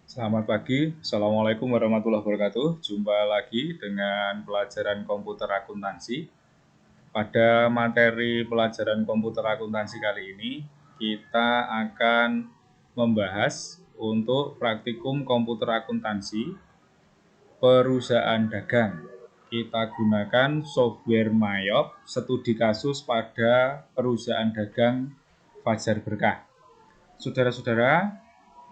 Selamat pagi, Assalamualaikum warahmatullahi wabarakatuh. Jumpa lagi dengan pelajaran komputer akuntansi. Pada materi pelajaran komputer akuntansi kali ini, kita akan membahas untuk praktikum komputer akuntansi perusahaan dagang. Kita gunakan software Mayop studi kasus pada perusahaan dagang Fajar Berkah. Saudara-saudara,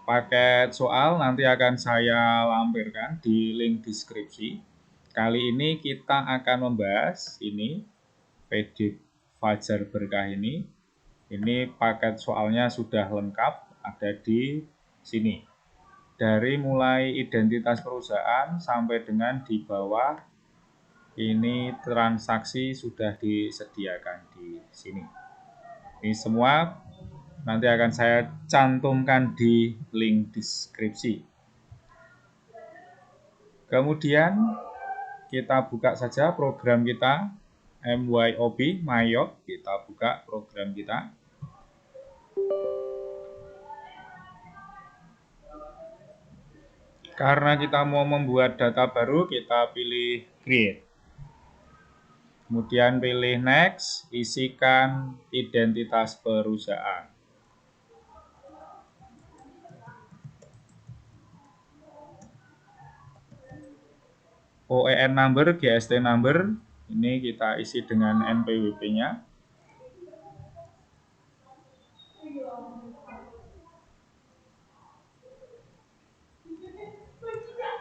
paket soal nanti akan saya lampirkan di link deskripsi. Kali ini kita akan membahas ini PDF Fajar Berkah ini. Ini paket soalnya sudah lengkap, ada di sini. Dari mulai identitas perusahaan sampai dengan di bawah ini transaksi sudah disediakan di sini. Ini semua nanti akan saya cantumkan di link deskripsi. Kemudian kita buka saja program kita MYOB, Mayop. Kita buka program kita. Karena kita mau membuat data baru, kita pilih create. Kemudian pilih next, isikan identitas perusahaan. OEN number, GST number, ini kita isi dengan NPWP-nya.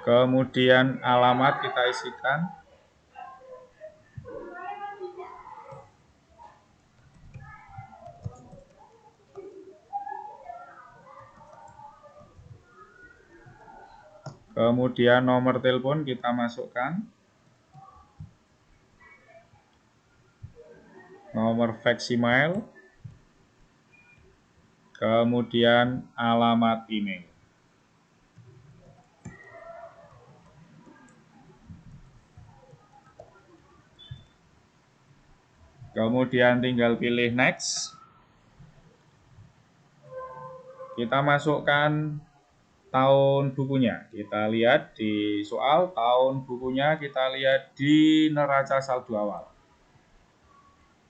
Kemudian alamat kita isikan. Kemudian nomor telepon kita masukkan. Nomor fax email. Kemudian alamat email. Kemudian tinggal pilih next. Kita masukkan tahun bukunya. Kita lihat di soal tahun bukunya, kita lihat di neraca saldo awal.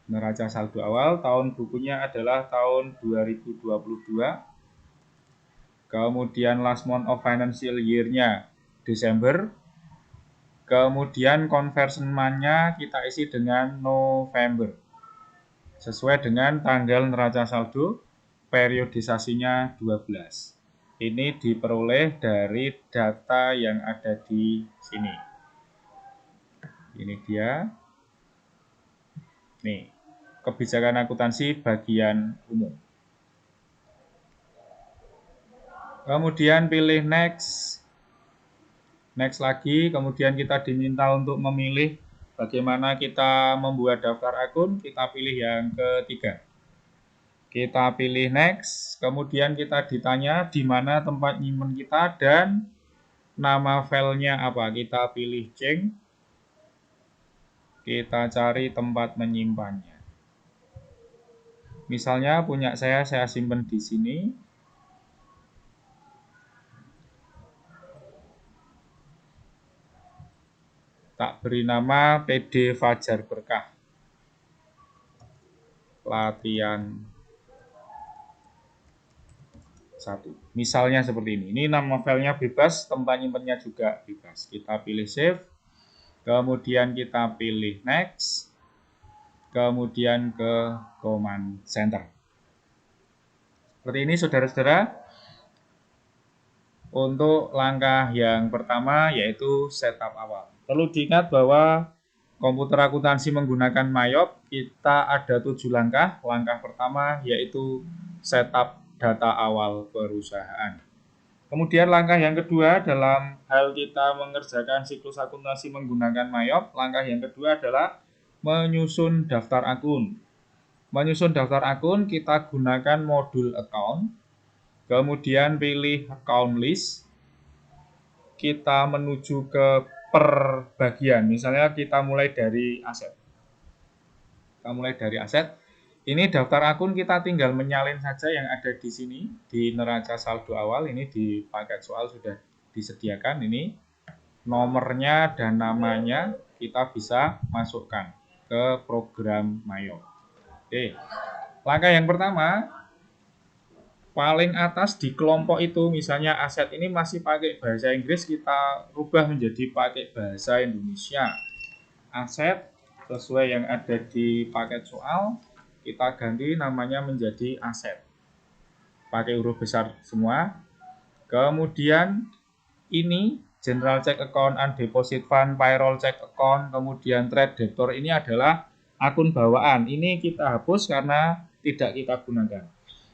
Neraca saldo awal tahun bukunya adalah tahun 2022. Kemudian last month of financial year-nya Desember. Kemudian conversion month-nya kita isi dengan November. Sesuai dengan tanggal neraca saldo, periodisasinya 12. Ini diperoleh dari data yang ada di sini. Ini dia. Nih, kebijakan akuntansi bagian umum. Kemudian pilih next. Next lagi, kemudian kita diminta untuk memilih bagaimana kita membuat daftar akun. Kita pilih yang ketiga. Kita pilih next, kemudian kita ditanya di mana tempat nyimpen kita dan nama filenya apa. Kita pilih change. Kita cari tempat menyimpannya. Misalnya punya saya simpan di sini. Tak beri nama PD Fajar Berkah. Latihan 1. Misalnya seperti ini. Ini nama filenya bebas, tempat nyimpennya juga bebas. Kita pilih save. Kemudian kita pilih next. Kemudian ke command center. Seperti ini saudara-saudara. Untuk langkah yang pertama yaitu setup awal. Perlu diingat bahwa komputer akuntansi menggunakan Mayop, kita ada 7 langkah. Langkah pertama yaitu setup data awal perusahaan. Kemudian langkah yang kedua dalam hal kita mengerjakan siklus akuntansi menggunakan Mayop, langkah yang kedua adalah menyusun daftar akun. Menyusun daftar akun kita gunakan modul account. Kemudian pilih account list. Kita menuju ke per bagian. Misalnya kita mulai dari aset. Ini daftar akun kita tinggal menyalin saja yang ada di sini di neraca saldo awal. Ini di paket soal sudah disediakan. Ini nomornya dan namanya kita bisa masukkan ke program Mayop. Oke. Langkah yang pertama, paling atas di kelompok itu, misalnya aset ini masih pakai bahasa Inggris, kita rubah menjadi pakai bahasa Indonesia. Aset sesuai yang ada di paket soal, kita ganti namanya menjadi aset. Pakai huruf besar semua. Kemudian ini general check account, undeposit fund, payroll check account, kemudian trade debtor ini adalah akun bawaan. Ini kita hapus karena tidak kita gunakan.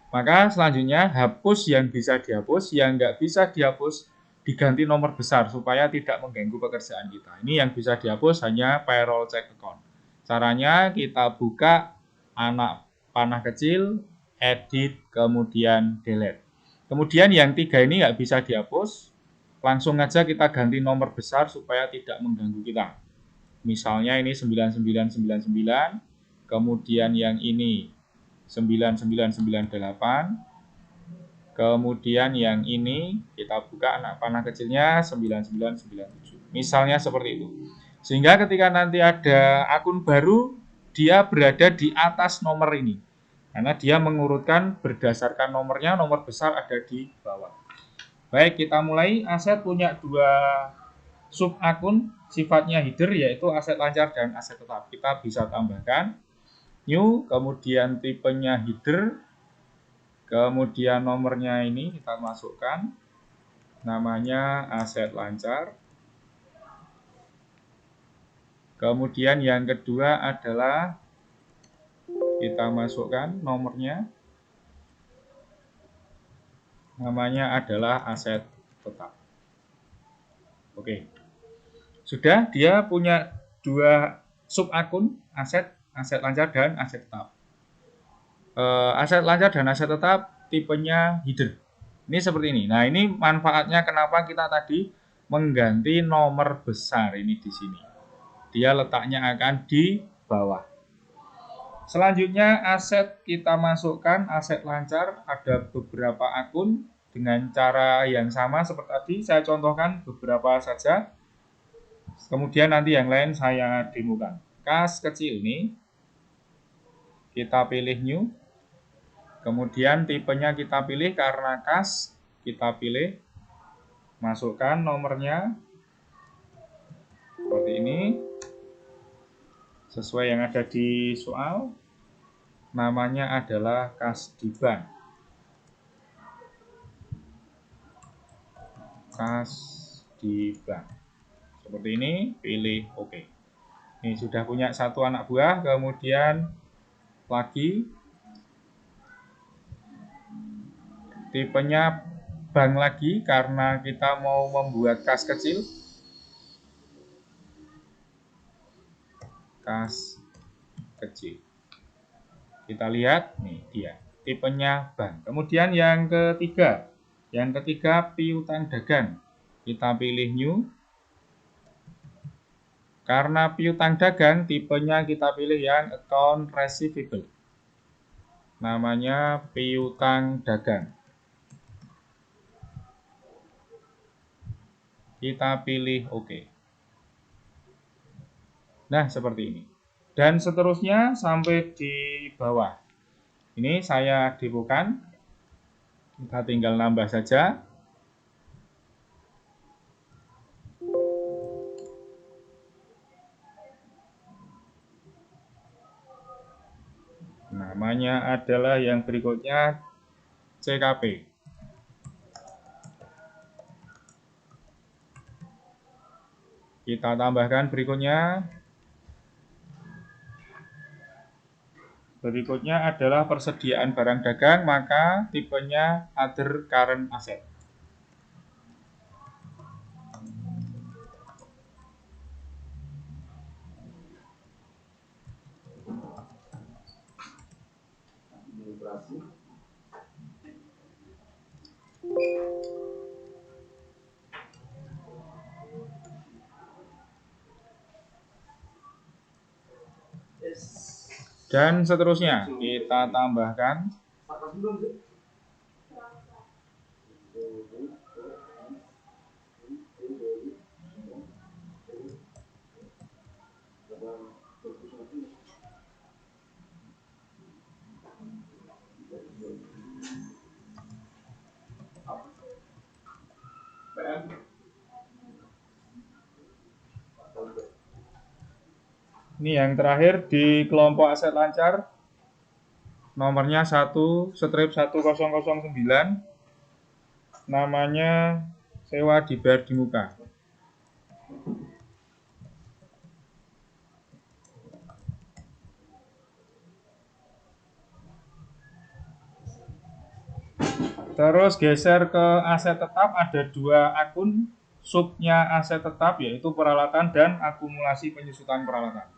Maka selanjutnya hapus yang bisa dihapus, yang nggak bisa dihapus diganti nomor besar supaya tidak mengganggu pekerjaan kita. Ini yang bisa dihapus hanya payroll check account. Caranya kita buka anak panah kecil, edit, kemudian delete. Kemudian yang 3 ini nggak bisa dihapus, langsung aja kita ganti nomor besar supaya tidak mengganggu kita. Misalnya ini 9999, kemudian yang ini 9998, kemudian yang ini kita buka anak panah kecilnya 9997. Misalnya seperti itu. Sehingga ketika nanti ada akun baru, dia berada di atas nomor ini. Karena dia mengurutkan berdasarkan nomornya, nomor besar ada di bawah. Baik, kita mulai. Aset punya 2 sub akun, sifatnya header yaitu aset lancar dan aset tetap. Kita bisa tambahkan new, kemudian tipenya header, kemudian nomornya ini kita masukkan, namanya aset lancar. Kemudian yang kedua adalah kita masukkan nomornya, namanya adalah aset tetap. Oke, sudah, dia punya 2 sub akun, aset lancar dan aset tetap. Aset lancar dan aset tetap tipenya header. Ini seperti ini. Nah, ini manfaatnya kenapa kita tadi mengganti nomor besar ini di sini. Dia letaknya akan di bawah. Selanjutnya aset kita masukkan, aset lancar, ada beberapa akun dengan cara yang sama seperti tadi. Saya contohkan beberapa saja. Kemudian nanti yang lain saya demokan. Kas kecil ini kita pilih new. Kemudian tipenya kita pilih karena kas, kita pilih, masukkan nomornya seperti ini, sesuai yang ada di soal, namanya adalah kas di bank. Kas di bank. Seperti ini, pilih OK. Ini sudah punya 1 anak buah, kemudian lagi tipenya bank lagi karena kita mau membuat kas kecil. Kas kecil. Kita lihat, nih dia, tipenya bank. Kemudian yang ketiga piutang dagang. Kita pilih new. Karena piutang dagang, tipenya kita pilih yang account receivable. Namanya piutang dagang. Kita pilih OK. Nah, seperti ini. Dan seterusnya sampai di bawah. Ini saya demokan. Kita tinggal nambah saja. Namanya adalah yang berikutnya CKP. Kita tambahkan berikutnya. Berikutnya adalah persediaan barang dagang, maka tipenya other current asset. dan seterusnya. Kita tambahkan. Ini yang terakhir di kelompok aset lancar, nomornya 1/1009, namanya sewa dibayar di muka. Terus geser ke aset tetap, ada 2 akun subnya aset tetap, yaitu peralatan dan akumulasi penyusutan peralatan.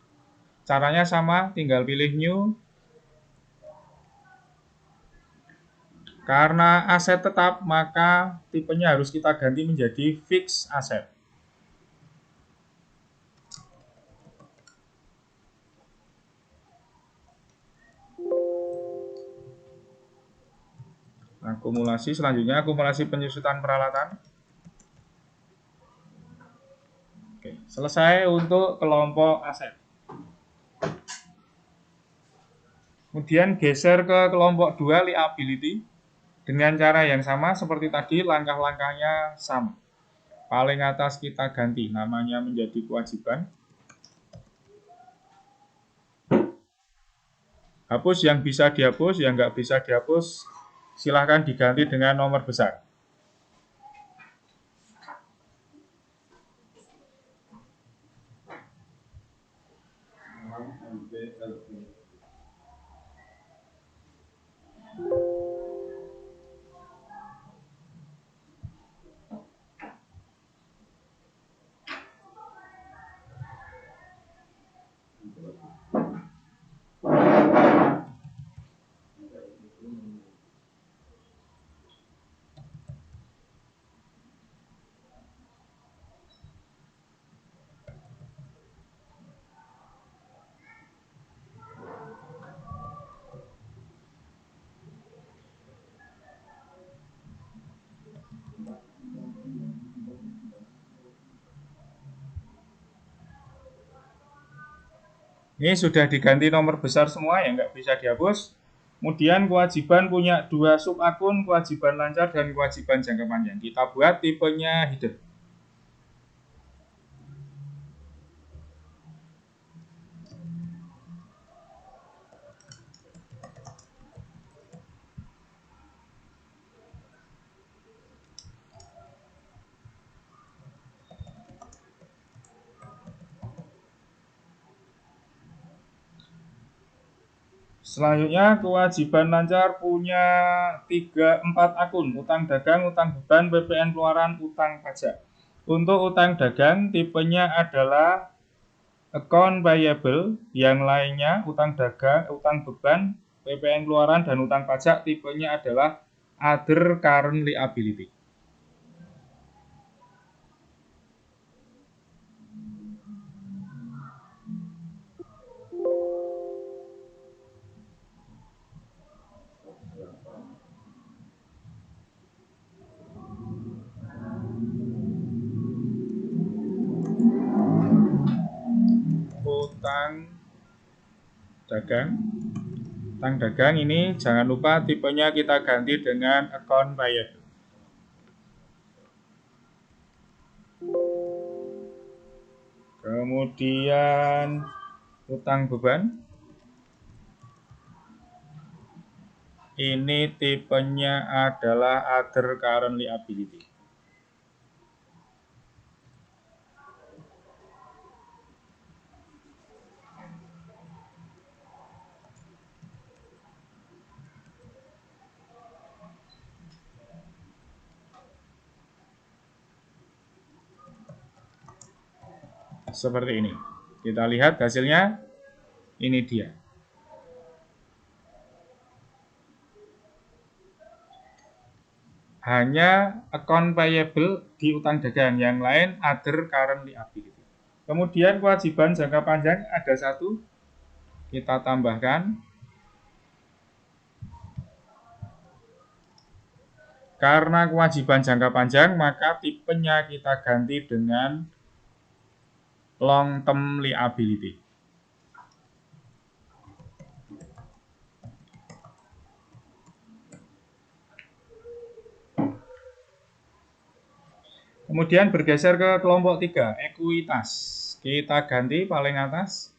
Caranya sama, tinggal pilih new. Karena aset tetap, maka tipenya harus kita ganti menjadi fixed asset. Akumulasi, selanjutnya akumulasi penyusutan peralatan. Oke, selesai untuk kelompok aset. Kemudian geser ke kelompok 2, liability. Dengan cara yang sama seperti tadi, langkah-langkahnya sama. Paling atas kita ganti, namanya menjadi kewajiban. Hapus yang bisa dihapus, yang nggak bisa dihapus, silahkan diganti dengan nomor besar. Ini sudah diganti nomor besar semua, yang nggak bisa dihapus. Kemudian kewajiban punya 2 sub akun, kewajiban lancar dan kewajiban jangka panjang. Kita buat tipenya hidden. Selanjutnya kewajiban lancar punya 4 akun, utang dagang, utang beban, PPN keluaran, utang pajak. Untuk utang dagang tipenya adalah account payable, yang lainnya utang dagang, utang beban, PPN keluaran, dan utang pajak tipenya adalah other current liability. Utang dagang ini jangan lupa tipenya kita ganti dengan account payable. Kemudian utang beban ini tipenya adalah other current liability. Seperti ini. Kita lihat hasilnya. Ini dia. Hanya account payable di utang dagang, yang lain other current liability. Kemudian kewajiban jangka panjang ada 1. kita tambahkan. Karena kewajiban jangka panjang, maka tipenya kita ganti dengan long term liability. Kemudian bergeser ke kelompok 3, ekuitas. Kita ganti paling atas.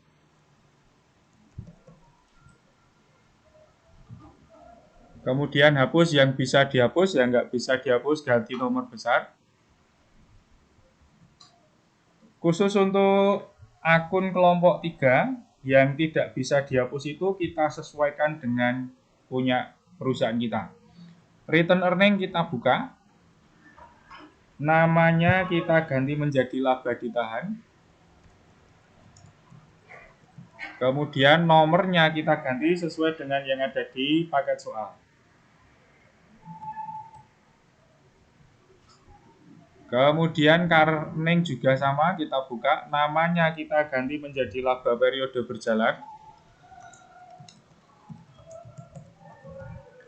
Kemudian hapus yang bisa dihapus, yang nggak bisa dihapus ganti nomor besar. Khusus untuk akun kelompok 3 yang tidak bisa dihapus itu kita sesuaikan dengan punya perusahaan kita. Return earning kita buka. Namanya kita ganti menjadi laba ditahan. Kemudian nomornya kita ganti sesuai dengan yang ada di paket soal. Kemudian earning juga sama, kita buka. Namanya kita ganti menjadi laba periode berjalan.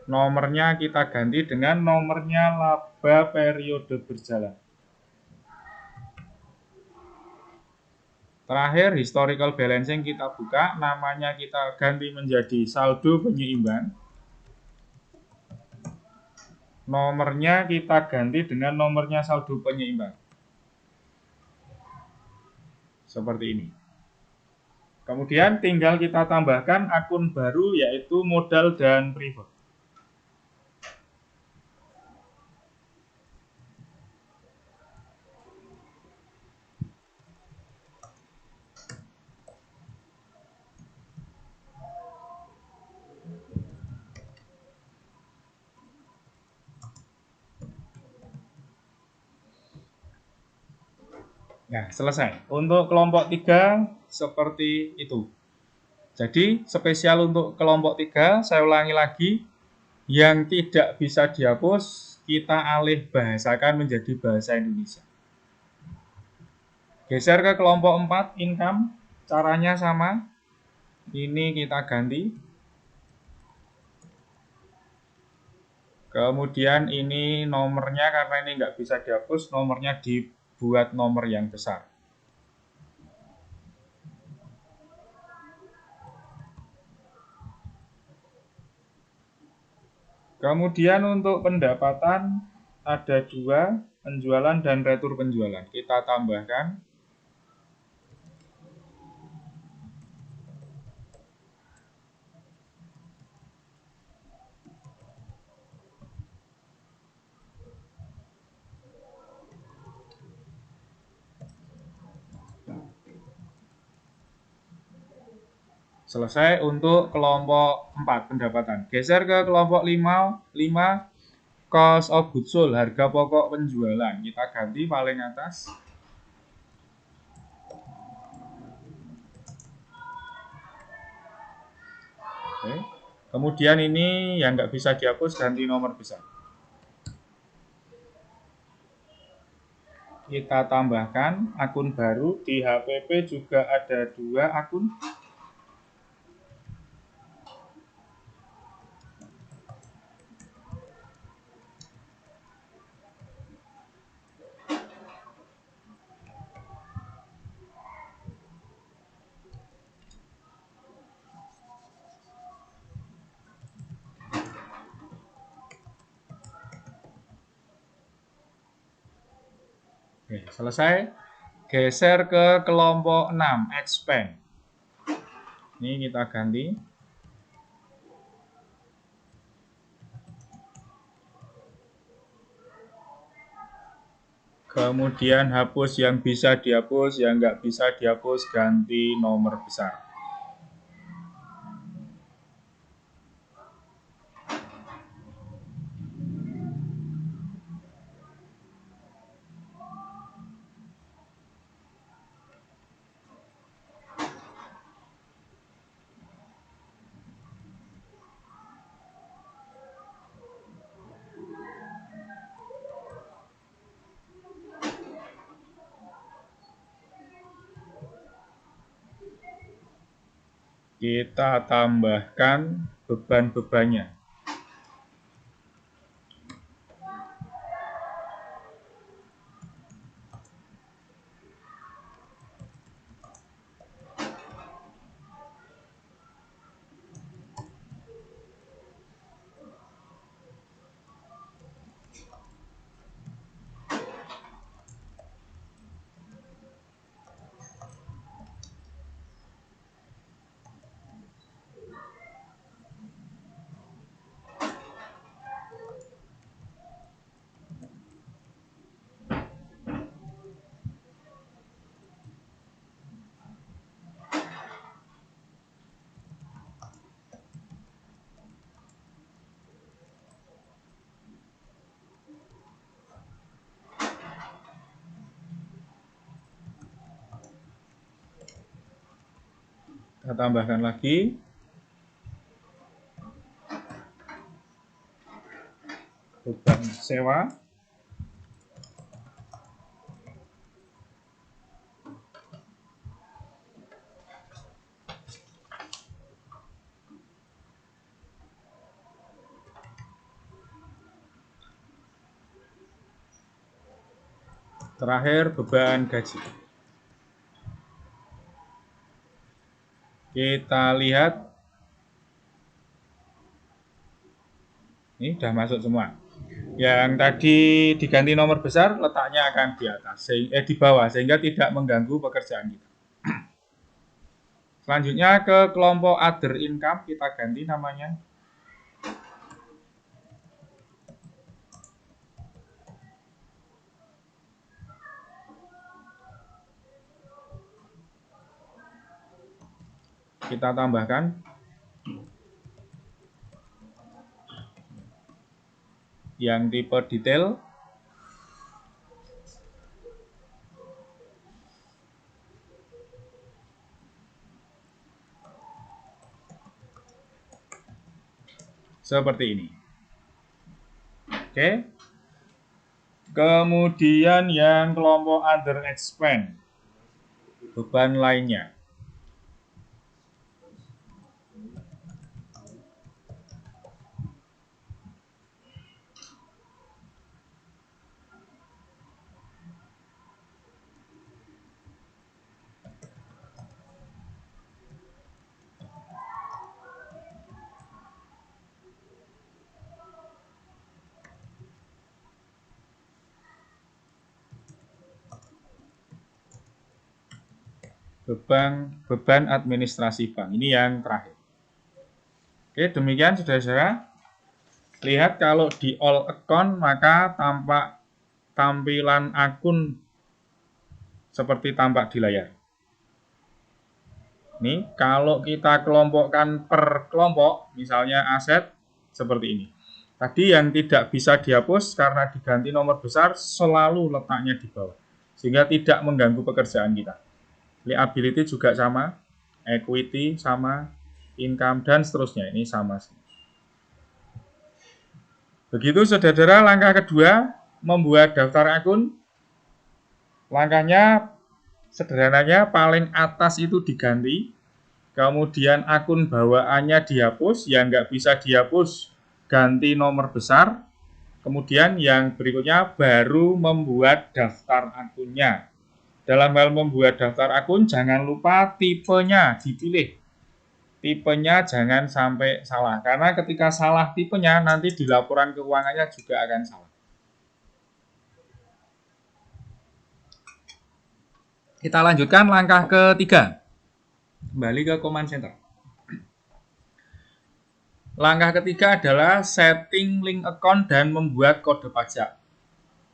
Nomornya kita ganti dengan nomornya laba periode berjalan. Terakhir, historical balancing kita buka, namanya kita ganti menjadi saldo penyeimbang. Nomornya kita ganti dengan nomornya saldo penyeimbang. Seperti ini. Kemudian tinggal kita tambahkan akun baru yaitu modal dan preferred. Nah, selesai. Untuk kelompok 3 seperti itu. Jadi, spesial untuk kelompok 3, saya ulangi lagi, yang tidak bisa dihapus, kita alih bahasakan menjadi bahasa Indonesia. Geser ke kelompok 4, income, caranya sama. Ini kita ganti. Kemudian ini nomornya, karena ini nggak bisa dihapus, nomornya dibuat nomor yang besar. Kemudian untuk pendapatan ada 2, penjualan dan retur penjualan. Kita tambahkan. Selesai untuk kelompok 4 pendapatan. Geser ke kelompok 5 cost of goods sold, harga pokok penjualan. Kita ganti paling atas. Oke. Kemudian ini yang nggak bisa dihapus, ganti nomor besar. Kita tambahkan akun baru. Di HPP juga ada 2 akun. Oke, selesai. Geser ke kelompok 6, expand. Ini kita ganti. Kemudian hapus yang bisa dihapus, yang nggak bisa dihapus, ganti nomor besar. Kita tambahkan beban-bebannya. Kita tambahkan lagi beban sewa. Terakhir beban gaji. Kita lihat, ini sudah masuk semua. Yang tadi diganti nomor besar, letaknya akan di atas, di bawah, sehingga tidak mengganggu pekerjaan kita. Selanjutnya ke kelompok other income, kita ganti namanya. Kita tambahkan yang tipe detail. Seperti ini. Oke. Kemudian yang kelompok other expense, beban lainnya. Beban administrasi bank. Ini yang terakhir. Oke, demikian saudara-saudara. Lihat kalau di all account maka tampak tampilan akun seperti tampak di layar. Ini kalau kita kelompokkan per kelompok, misalnya aset seperti ini. Tadi yang tidak bisa dihapus karena diganti nomor besar selalu letaknya di bawah, sehingga tidak mengganggu pekerjaan kita. Liability juga sama, equity sama, income dan seterusnya ini sama. Begitu saudara-saudara, langkah kedua membuat daftar akun. Langkahnya sederhananya paling atas itu diganti, kemudian akun bawaannya dihapus, yang nggak bisa dihapus ganti nomor besar, kemudian yang berikutnya baru membuat daftar akunnya. Dalam hal membuat daftar akun, jangan lupa tipenya dipilih. Tipenya jangan sampai salah, karena ketika salah tipenya, nanti di laporan keuangannya juga akan salah. Kita lanjutkan langkah ketiga. Kembali ke command center. Langkah ketiga adalah setting link account dan membuat kode pajak.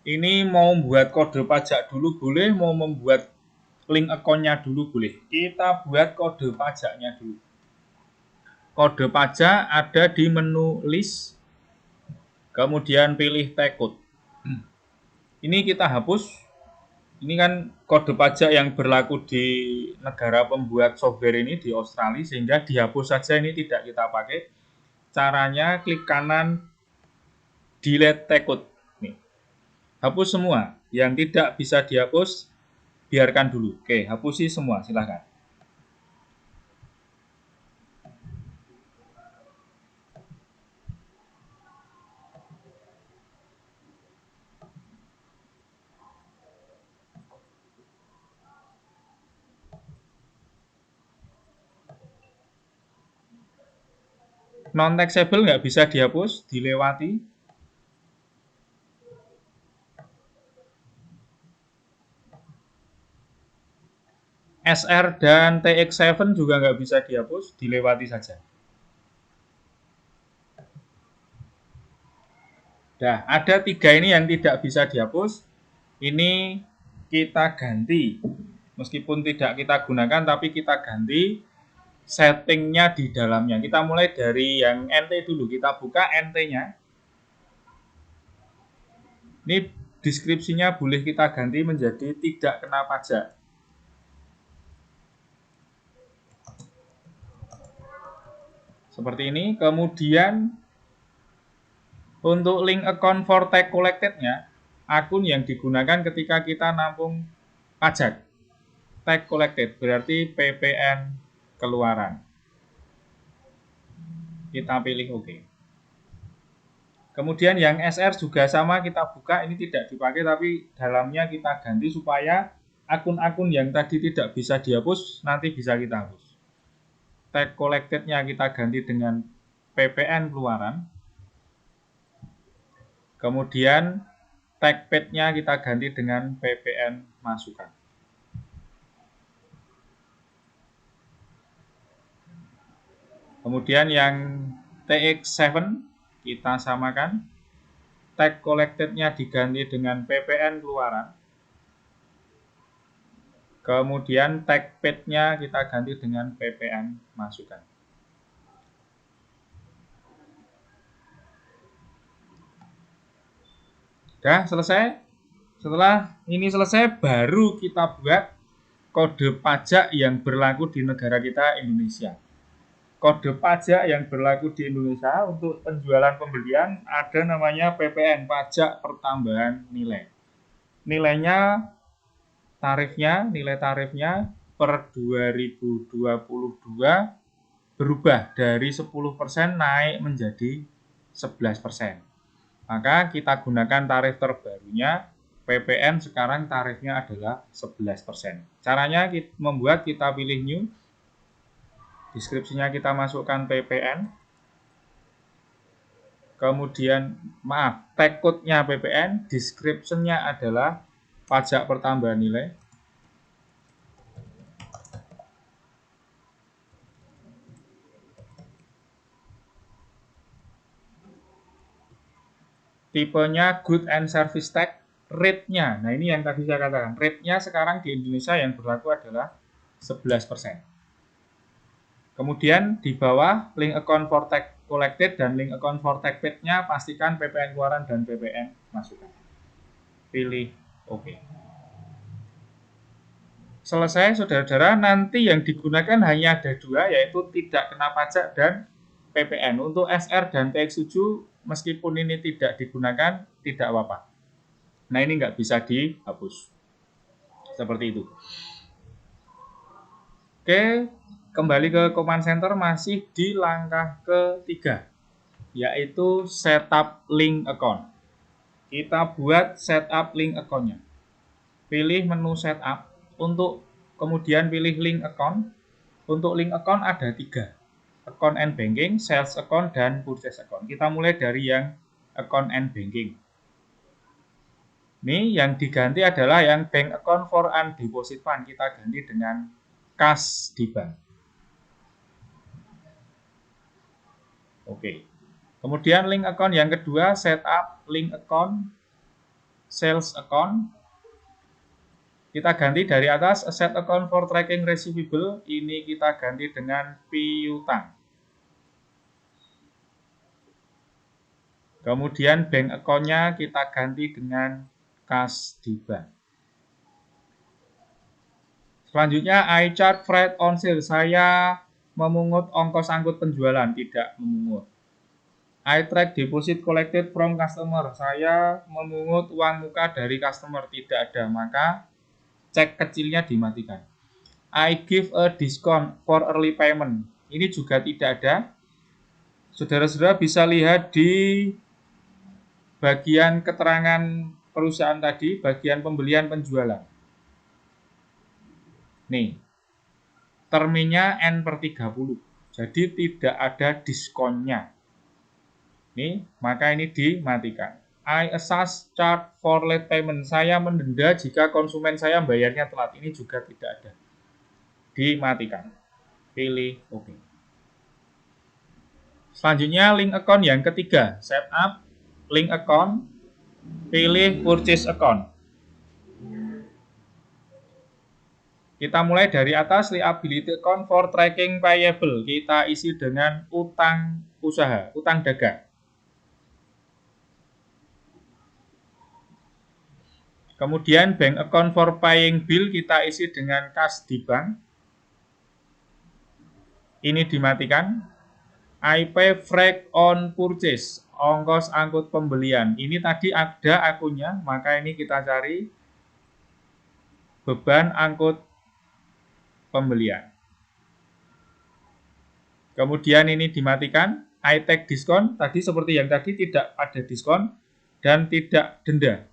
Ini mau membuat kode pajak dulu boleh, mau membuat link account-nya dulu boleh. Kita buat kode pajaknya dulu. Kode pajak ada di menu list, kemudian pilih tag code. Ini kita hapus. Ini kan kode pajak yang berlaku di negara pembuat software ini di Australia, sehingga dihapus saja, ini tidak kita pakai. Caranya klik kanan, delete tag code. Hapus semua, yang tidak bisa dihapus biarkan dulu. Oke, hapusi semua, silahkan. Non taxable nggak bisa dihapus, dilewati. SR dan TX7 juga nggak bisa dihapus, dilewati saja. Nah, ada 3 ini yang tidak bisa dihapus. Ini kita ganti. Meskipun tidak kita gunakan, tapi kita ganti settingnya di dalamnya. Kita mulai dari yang NT dulu. Kita buka NT-nya. Ini deskripsinya boleh kita ganti menjadi tidak kena pajak. Seperti ini. Kemudian untuk link account for tax collected-nya, akun yang digunakan ketika kita nampung pajak. Tax collected berarti PPN keluaran. Kita pilih OK. Kemudian yang SR juga sama, kita buka, ini tidak dipakai tapi dalamnya kita ganti supaya akun-akun yang tadi tidak bisa dihapus nanti bisa kita hapus. Tax collected-nya kita ganti dengan PPN keluaran. Kemudian tax paid-nya kita ganti dengan PPN masukan. Kemudian yang TX7 kita samakan. Tax collected-nya diganti dengan PPN keluaran. Kemudian tax paid-nya kita ganti dengan PPN masukan. Sudah selesai. Setelah ini selesai, baru kita buat kode pajak yang berlaku di negara kita, Indonesia. Kode pajak yang berlaku di Indonesia untuk penjualan pembelian ada namanya PPN, pajak pertambahan nilai. Nilainya, nilai tarifnya per 2022 berubah dari 10% naik menjadi 11%. Maka kita gunakan tarif terbarunya, PPN sekarang tarifnya adalah 11%. Caranya membuat, kita pilih new, deskripsinya kita masukkan PPN, kemudian tag code-nya PPN, description-nya adalah pajak pertambahan nilai. Tipenya good and service tax, rate-nya, nah ini yang tadi saya katakan, rate-nya sekarang di Indonesia yang berlaku adalah 11%. Kemudian di bawah link account for tax collected dan link account for tax paid-nya pastikan PPN keluaran dan PPN masukan. Pilih OK. Selesai saudara-saudara, nanti yang digunakan hanya ada 2, yaitu tidak kena pajak dan PPN. Untuk SR dan TX7 meskipun ini tidak digunakan, tidak apa-apa. Nah ini nggak bisa dihapus. Seperti itu. Oke, kembali ke command center, masih di langkah ketiga, yaitu setup link account. Kita buat setup link account-nya. Pilih menu setup, kemudian pilih link account. Untuk link account ada 3. Account and banking, sales account, dan purchase account. Kita mulai dari yang account and banking. Ini yang diganti adalah yang bank account for undeposit fund. Kita ganti dengan kas di bank. Oke. Kemudian link account yang kedua, setup link account, sales account. Kita ganti dari atas, set account for tracking receivable, ini kita ganti dengan piutang. Kemudian bank account-nya kita ganti dengan kas di bank. Selanjutnya, I charge freight on sale. Saya memungut ongkos angkut penjualan, tidak memungut. I track deposit collected from customer. Saya memungut uang muka dari customer, tidak ada, maka cek kecilnya dimatikan. I give a discount for early payment. Ini juga tidak ada. Saudara-saudara bisa lihat di bagian keterangan perusahaan tadi, bagian pembelian penjualan. Nih, terminnya N/30. Jadi tidak ada diskonnya. Ini, maka ini dimatikan. I assess charge for late payment. Saya mendenda jika konsumen saya bayarnya telat. Ini juga tidak ada. Dimatikan. Pilih OK. Selanjutnya link account yang ketiga. Setup link account. Pilih purchase account. Kita mulai dari atas, liability account for tracking payable. Kita isi dengan utang usaha, utang dagang. Kemudian bank account for paying bill kita isi dengan kas di bank. Ini dimatikan. I pay freight on purchase, ongkos angkut pembelian. Ini tadi ada akunnya, maka ini kita cari beban angkut pembelian. Kemudian ini dimatikan. I take discount, tadi seperti yang tadi tidak ada diskon dan tidak denda.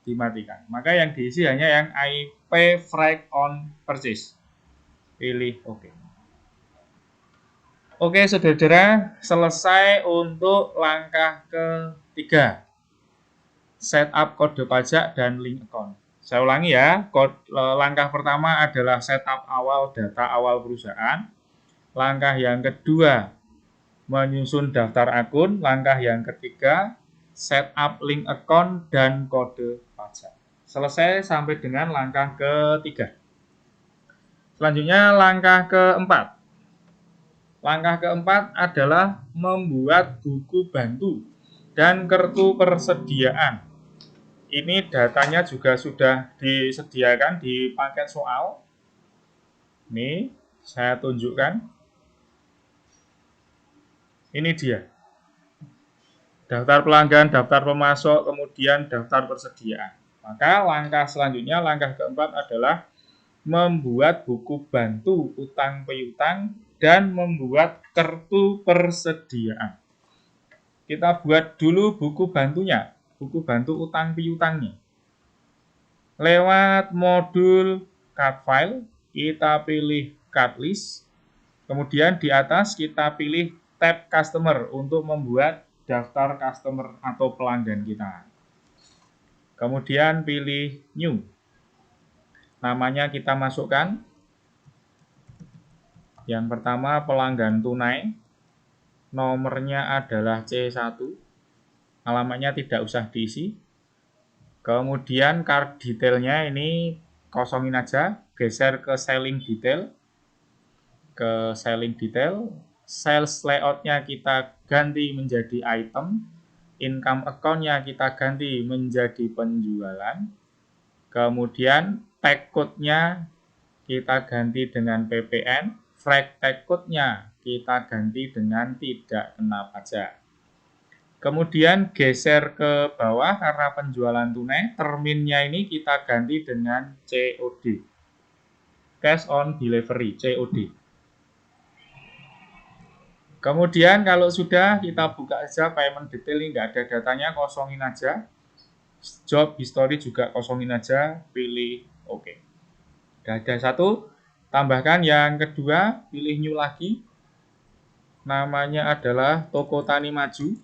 Dimatikan. Maka yang diisi hanya yang I pay freight on purchase. Pilih OK. Oke, saudara-saudara, selesai untuk langkah ketiga. Setup kode pajak dan link account. Saya ulangi ya, langkah pertama adalah setup awal data awal perusahaan. Langkah yang kedua, menyusun daftar akun. Langkah yang ketiga, setup link account dan kode pajak. Selesai sampai dengan langkah ketiga. Selanjutnya langkah keempat. Langkah keempat adalah membuat buku bantu dan kartu persediaan. Ini datanya juga sudah disediakan di paket soal. Ini saya tunjukkan. Ini dia. Daftar pelanggan, daftar pemasok, kemudian daftar persediaan. Maka langkah selanjutnya, langkah keempat adalah membuat buku bantu utang piutang dan membuat kartu persediaan. Kita buat dulu buku bantunya, buku bantu utang piutangnya. Lewat modul card file, kita pilih card list. Kemudian di atas kita pilih tab customer untuk membuat daftar customer atau pelanggan kita. Kemudian pilih new. Namanya kita masukkan. Yang pertama pelanggan tunai, nomornya adalah C1, alamatnya tidak usah diisi. Kemudian card detailnya ini kosongin aja, geser ke selling detail. Ke selling detail, sales layoutnya kita ganti menjadi item, income account-nya kita ganti menjadi penjualan. Kemudian tag code-nya kita ganti dengan PPN. Freight tag code-nya kita ganti dengan tidak kena pajak. Kemudian geser ke bawah karena penjualan tunai, terminnya ini kita ganti dengan COD. Cash on delivery, COD. Kemudian kalau sudah kita buka aja payment detail, ini nggak ada datanya, kosongin aja. Job history juga kosongin aja, pilih OK. Udah ada satu. Tambahkan yang kedua, pilih new lagi. Namanya adalah Toko Tani Maju.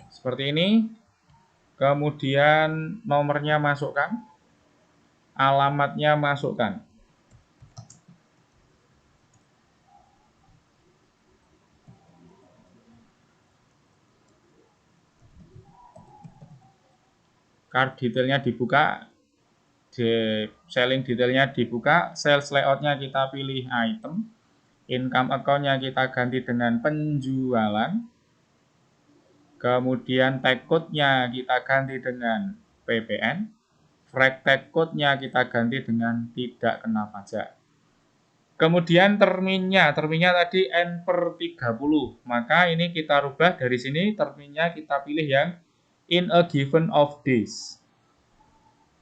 Seperti ini. Kemudian nomornya masukkan. Alamatnya masukkan. Card detailnya dibuka, selling detailnya dibuka, sales layoutnya kita pilih item, income account-nya kita ganti dengan penjualan, kemudian tag code-nya kita ganti dengan PPN, freight tag code-nya kita ganti dengan tidak kena pajak. Kemudian terminnya tadi N/30, maka ini kita rubah dari sini, terminnya kita pilih yang in a given of days.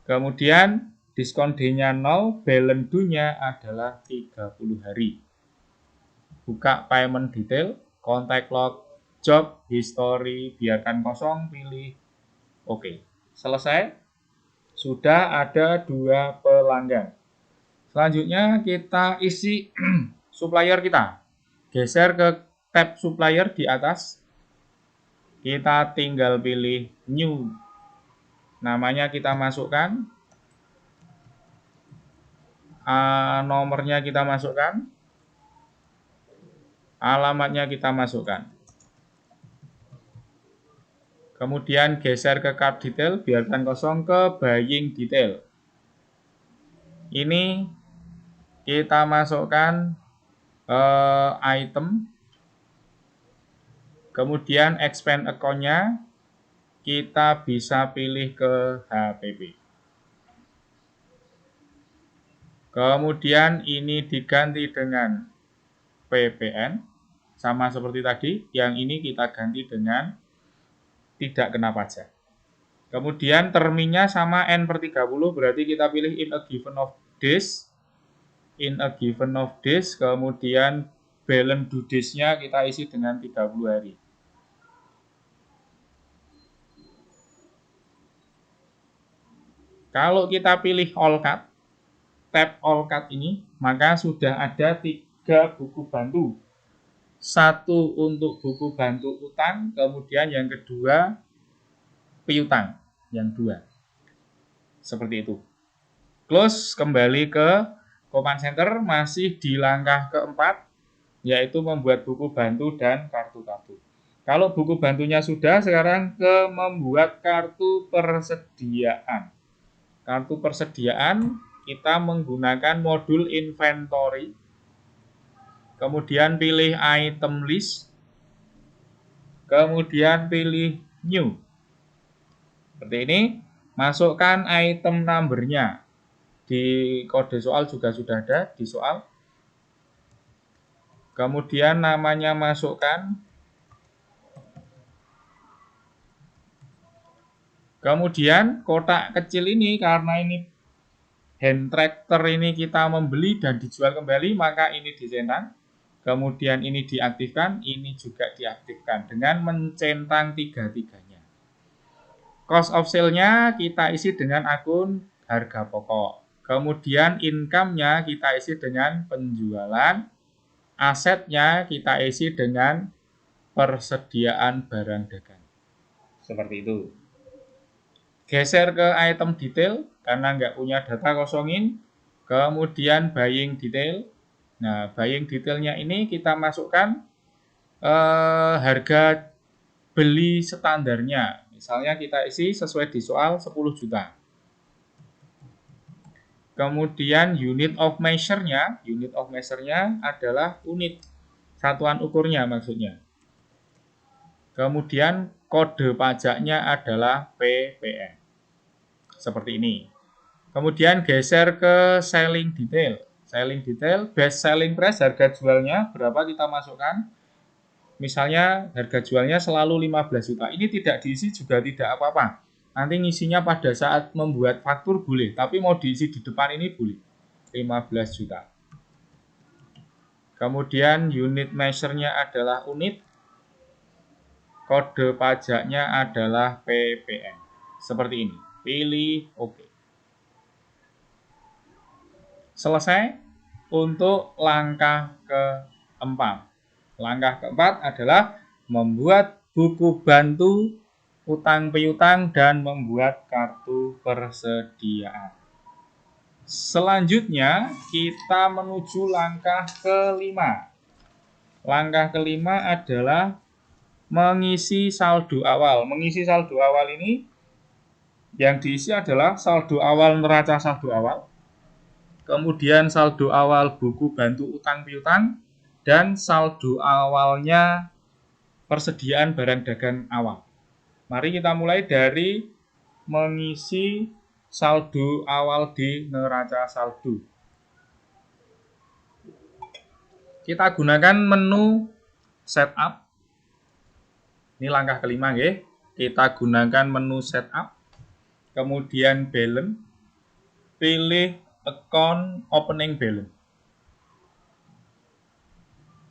Kemudian diskon D-nya 0, balance due-nya adalah 30 hari. Buka payment detail, contact log, job history, biarkan kosong, pilih OK. Selesai. Sudah ada 2 pelanggan. Selanjutnya kita isi supplier kita. Geser ke tab supplier di atas. Kita tinggal pilih new. Namanya kita masukkan. Nomornya kita masukkan. Alamatnya kita masukkan. Kemudian geser ke card detail, biarkan kosong, ke buying detail. Ini kita masukkan item. Kemudian expand account-nya kita bisa pilih ke HPP. Kemudian ini diganti dengan PPN, sama seperti tadi. Yang ini kita ganti dengan tidak kena pajak. Kemudian terminnya sama N/30, berarti kita pilih in a given of days. In a given of days, kemudian balance due days-nya kita isi dengan 30 hari. Kalau kita pilih all cut, tab all cut ini, maka sudah ada 3 buku bantu. 1 untuk buku bantu utang, kemudian yang kedua piutang, yang 2. Seperti itu. Close, kembali ke Command Center, masih di langkah keempat, yaitu membuat buku bantu dan kartu-kartu. Kalau buku bantunya sudah, sekarang ke membuat kartu persediaan. Kartu persediaan kita menggunakan modul inventory. Kemudian pilih item list. Kemudian pilih new. Seperti ini. Masukkan item number-nya. Di kode soal juga sudah ada di soal. Kemudian namanya masukkan. Kemudian kotak kecil ini, karena ini hand tractor ini kita membeli dan dijual kembali, maka ini dicentang. Kemudian ini diaktifkan, ini juga diaktifkan dengan mencentang 3-tiganya. Cost of sale-nya kita isi dengan akun harga pokok. Kemudian income-nya kita isi dengan penjualan. Asetnya kita isi dengan persediaan barang dagang. Seperti itu. Geser ke item detail, karena nggak punya data kosongin. Kemudian buying detail. Nah, buying detailnya ini kita masukkan harga beli standarnya. Misalnya kita isi sesuai di soal 10 juta. Kemudian unit of measure-nya adalah unit, satuan ukurnya maksudnya. Kemudian kode pajaknya adalah PPN. Seperti ini. Kemudian geser ke selling detail. Selling detail, best selling price, harga jualnya berapa kita masukkan. Misalnya harga jualnya selalu 15 juta. Ini tidak diisi juga tidak apa-apa. Nanti ngisinya pada saat membuat faktur boleh, tapi mau diisi di depan ini boleh. 15 juta. Kemudian unit measure-nya adalah unit. Kode pajaknya adalah PPN. Seperti ini. Pilih OK. Selesai untuk langkah keempat. Langkah keempat adalah membuat buku bantu utang piutang dan membuat kartu persediaan. Selanjutnya kita menuju langkah kelima. Langkah kelima adalah mengisi saldo awal. Mengisi saldo awal ini yang diisi adalah saldo awal neraca saldo awal. Kemudian saldo awal buku bantu utang piutang, dan saldo awalnya persediaan barang dagang awal. Mari kita mulai dari mengisi saldo awal di neraca saldo. Kita gunakan menu setup. Ini langkah kelima nggih. Kita gunakan menu setup. Kemudian balance. Pilih account opening balance.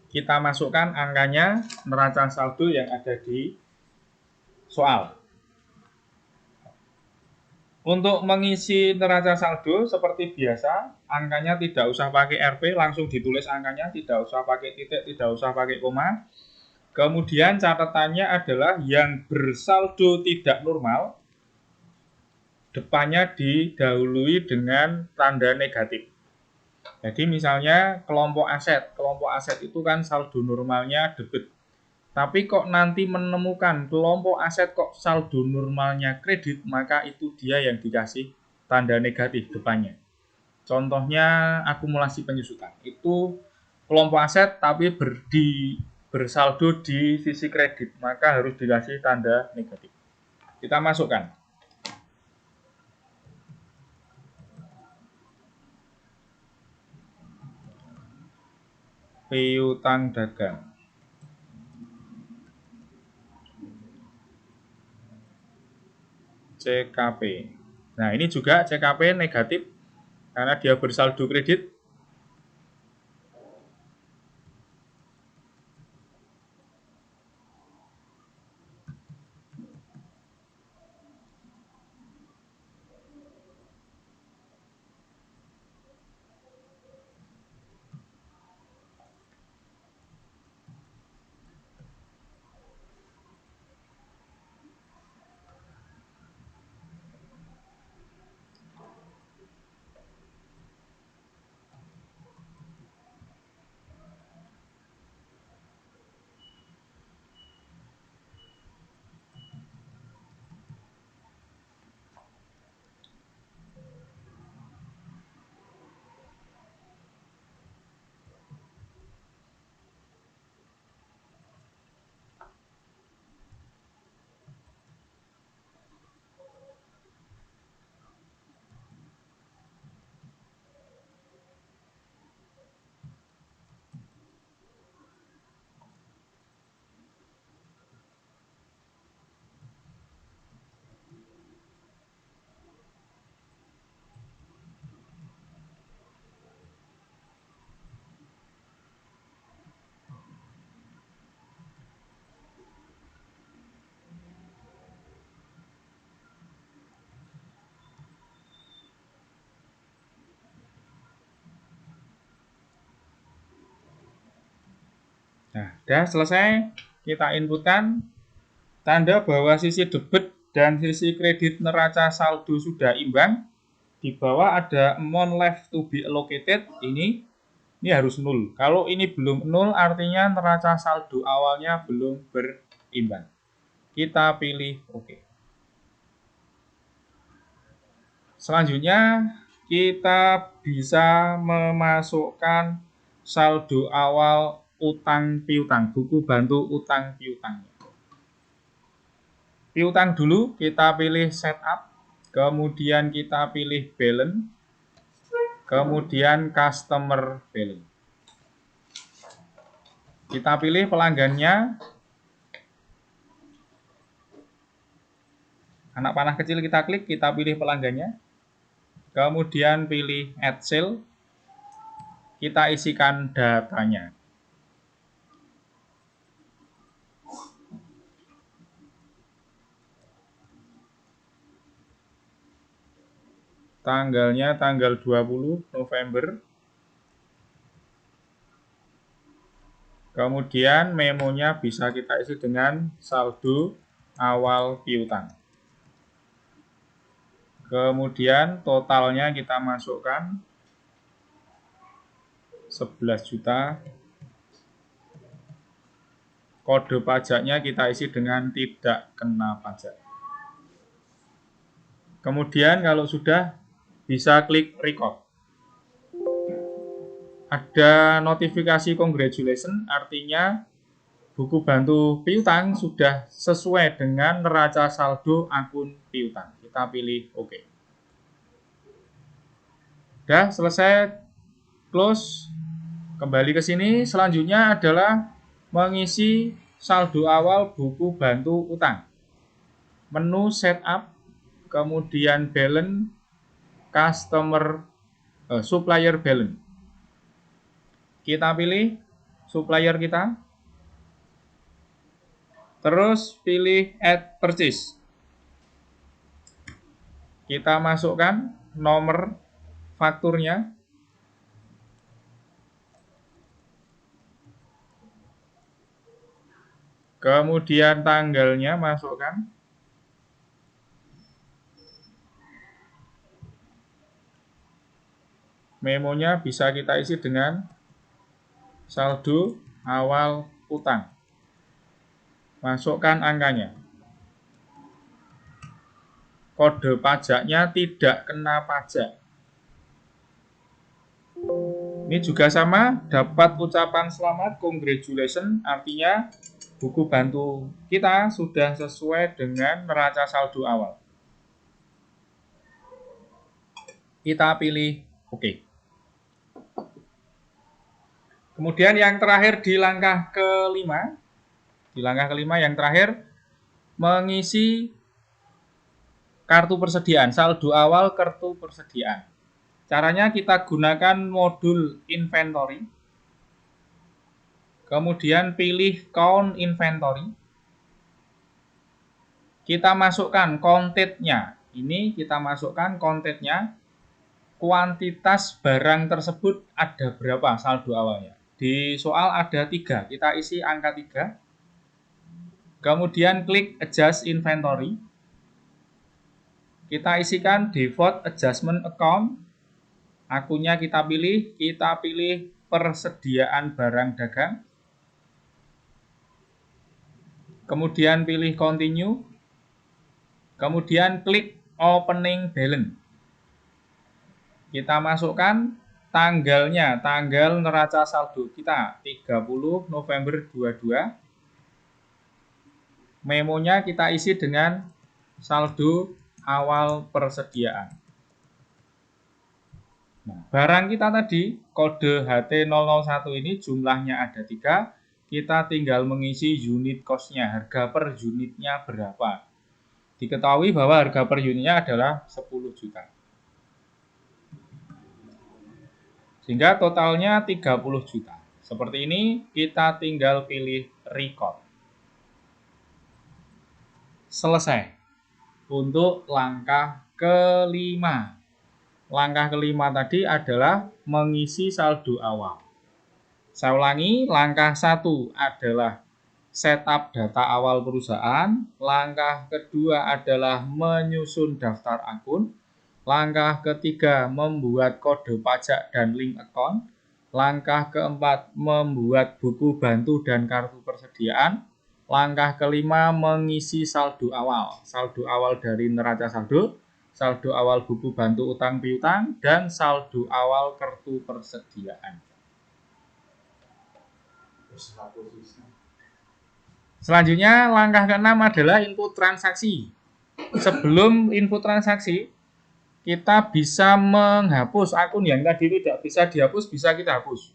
Kita masukkan angkanya neraca saldo yang ada di soal. Untuk mengisi neraca saldo seperti biasa, angkanya tidak usah pakai RP, langsung ditulis angkanya, tidak usah pakai titik, tidak usah pakai koma. Kemudian catatannya adalah yang bersaldo tidak normal, depannya didahului dengan tanda negatif. Jadi misalnya kelompok aset itu kan saldo normalnya debit. Tapi kok nanti menemukan kelompok aset kok saldo normalnya kredit, maka itu dia yang dikasih tanda negatif depannya. Contohnya akumulasi penyusutan. Itu kelompok aset tapi bersaldo di sisi kredit, maka harus dikasih tanda negatif. Kita masukkan. Piutang dagang. CKP. Nah, ini juga CKP negatif karena dia bersaldo kredit. Nah, sudah selesai. Kita inputkan tanda bahwa sisi debit dan sisi kredit neraca saldo sudah imbang. Di bawah ada amount left to be allocated. Ini harus nol. Kalau ini belum nol, artinya neraca saldo awalnya belum berimbang. Kita pilih OK. Selanjutnya, kita bisa memasukkan saldo awal utang piutang, buku bantu utang piutang. Piutang dulu, kita pilih setup, kemudian kita pilih balance, kemudian customer balance. Kita pilih pelanggannya, anak panah kecil kita klik, kita pilih pelanggannya, kemudian pilih add sale, kita isikan datanya. Tanggalnya tanggal 20 November. Kemudian memonya bisa kita isi dengan saldo awal piutang. Kemudian totalnya kita masukkan 11 juta. Kode pajaknya kita isi dengan tidak kena pajak. Kemudian kalau sudah, bisa klik record. Ada notifikasi congratulations, artinya buku bantu piutang sudah sesuai dengan neraca saldo akun piutang. Kita pilih OK. Sudah selesai, close. Kembali ke sini. Selanjutnya adalah mengisi saldo awal buku bantu utang. Menu setup, kemudian balance, supplier balance. Kita pilih supplier kita. Terus pilih add purchase. Kita masukkan nomor fakturnya. Kemudian tanggalnya masukkan. Memonya bisa kita isi dengan saldo awal utang. Masukkan angkanya. Kode pajaknya tidak kena pajak. Ini juga sama, dapat ucapan selamat, congratulations, artinya buku bantu kita sudah sesuai dengan neraca saldo awal. Kita pilih OK. Kemudian yang terakhir di langkah kelima. Di langkah kelima yang terakhir, mengisi kartu persediaan, saldo awal kartu persediaan. Caranya kita gunakan modul inventory. Kemudian pilih count inventory. Kita masukkan countednya. Ini kita masukkan countednya. Kuantitas barang tersebut ada berapa saldo awalnya. Di soal ada 3. Kita isi angka 3. Kemudian klik adjust inventory. Kita isikan default adjustment account. Akunnya kita pilih persediaan barang dagang. Kemudian pilih continue. Kemudian klik opening balance. Kita masukkan tanggalnya, tanggal neraca saldo kita 30 November 22. Memonya kita isi dengan saldo awal persediaan. Nah, barang kita tadi kode HT001 ini jumlahnya ada 3. Kita tinggal mengisi unit cost-nya, harga per unitnya berapa. Diketahui bahwa harga per unitnya adalah 10 juta. Sehingga totalnya 30 juta. Seperti ini, kita tinggal pilih record. Selesai. Untuk langkah kelima. Langkah kelima tadi adalah mengisi saldo awal. Saya ulangi, langkah 1 adalah setup data awal perusahaan. Langkah kedua adalah menyusun daftar akun. Langkah ketiga, membuat kode pajak dan link account. Langkah keempat, membuat buku bantu dan kartu persediaan. Langkah kelima, mengisi saldo awal. Saldo awal dari neraca saldo, saldo awal buku bantu utang piutang, dan saldo awal kartu persediaan. Selanjutnya, langkah ke-6 adalah input transaksi. Sebelum input transaksi, kita bisa menghapus akun yang tadi tidak bisa dihapus, bisa kita hapus.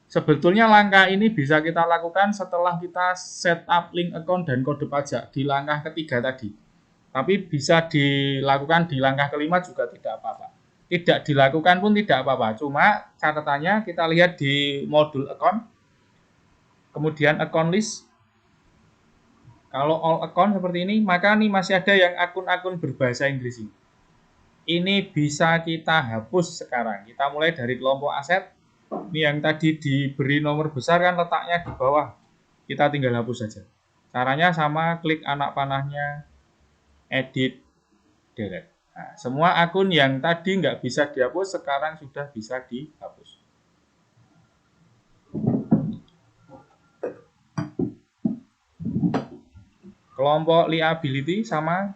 Sebetulnya langkah ini bisa kita lakukan setelah kita setup link account dan kode pajak di langkah ketiga tadi. Tapi bisa dilakukan di langkah kelima juga tidak apa-apa. Tidak dilakukan pun tidak apa-apa. Cuma catatannya kita lihat di modul account. Kemudian account list. Kalau all account seperti ini, maka ini masih ada yang akun-akun berbahasa Inggris ini. Ini bisa kita hapus sekarang. Kita mulai dari kelompok aset. Ini yang tadi diberi nomor besar kan letaknya di bawah. Kita tinggal hapus saja. Caranya sama, klik anak panahnya, edit, delete. Nah, semua akun yang tadi nggak bisa dihapus sekarang sudah bisa dihapus. Kelompok liability sama.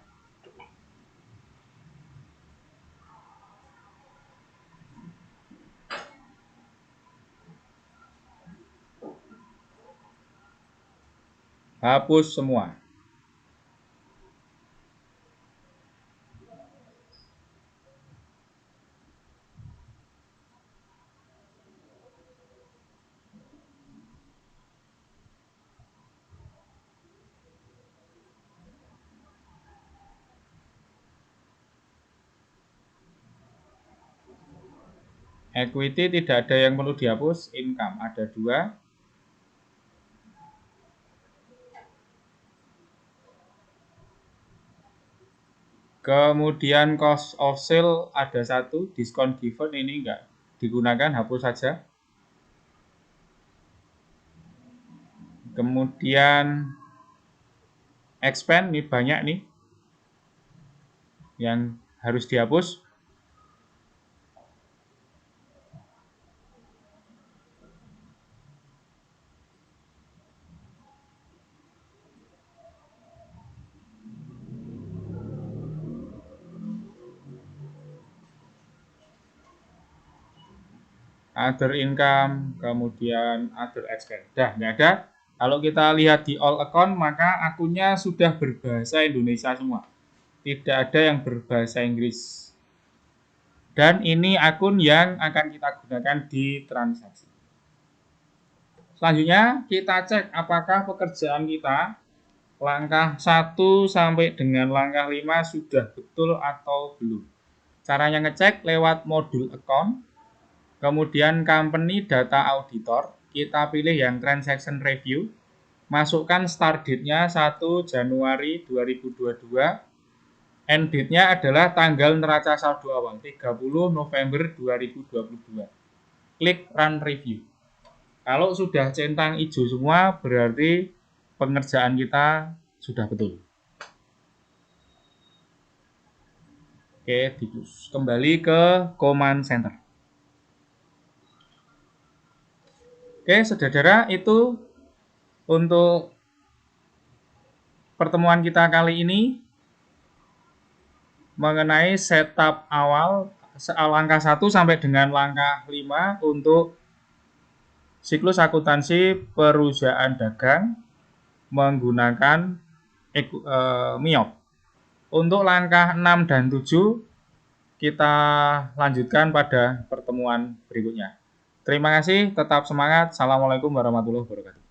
Hapus semua. Equity tidak ada yang perlu dihapus, income ada 2. Kemudian cost of sale ada 1, diskon given ini enggak digunakan, hapus saja. Kemudian expense ini banyak nih yang harus dihapus. Other income, kemudian other expense. Dah, nggak ada. Kalau kita lihat di all account, maka akunnya sudah berbahasa Indonesia semua. Tidak ada yang berbahasa Inggris. Dan ini akun yang akan kita gunakan di transaksi. Selanjutnya, kita cek apakah pekerjaan kita langkah 1 sampai dengan langkah 5 sudah betul atau belum. Caranya ngecek lewat modul account. Kemudian company data auditor, kita pilih yang transaction review, masukkan start date-nya 1 Januari 2022, end date-nya adalah tanggal neraca saldo awal 30 November 2022. Klik run review. Kalau sudah centang hijau semua, berarti pengerjaan kita sudah betul. Oke, kembali ke command center. Oke, saudara, itu untuk pertemuan kita kali ini mengenai setup awal langkah 1 sampai dengan langkah 5 untuk siklus akuntansi perusahaan dagang menggunakan MIOP. Untuk langkah 6 dan 7 kita lanjutkan pada pertemuan berikutnya. Terima kasih, tetap semangat. Assalamualaikum warahmatullahi wabarakatuh.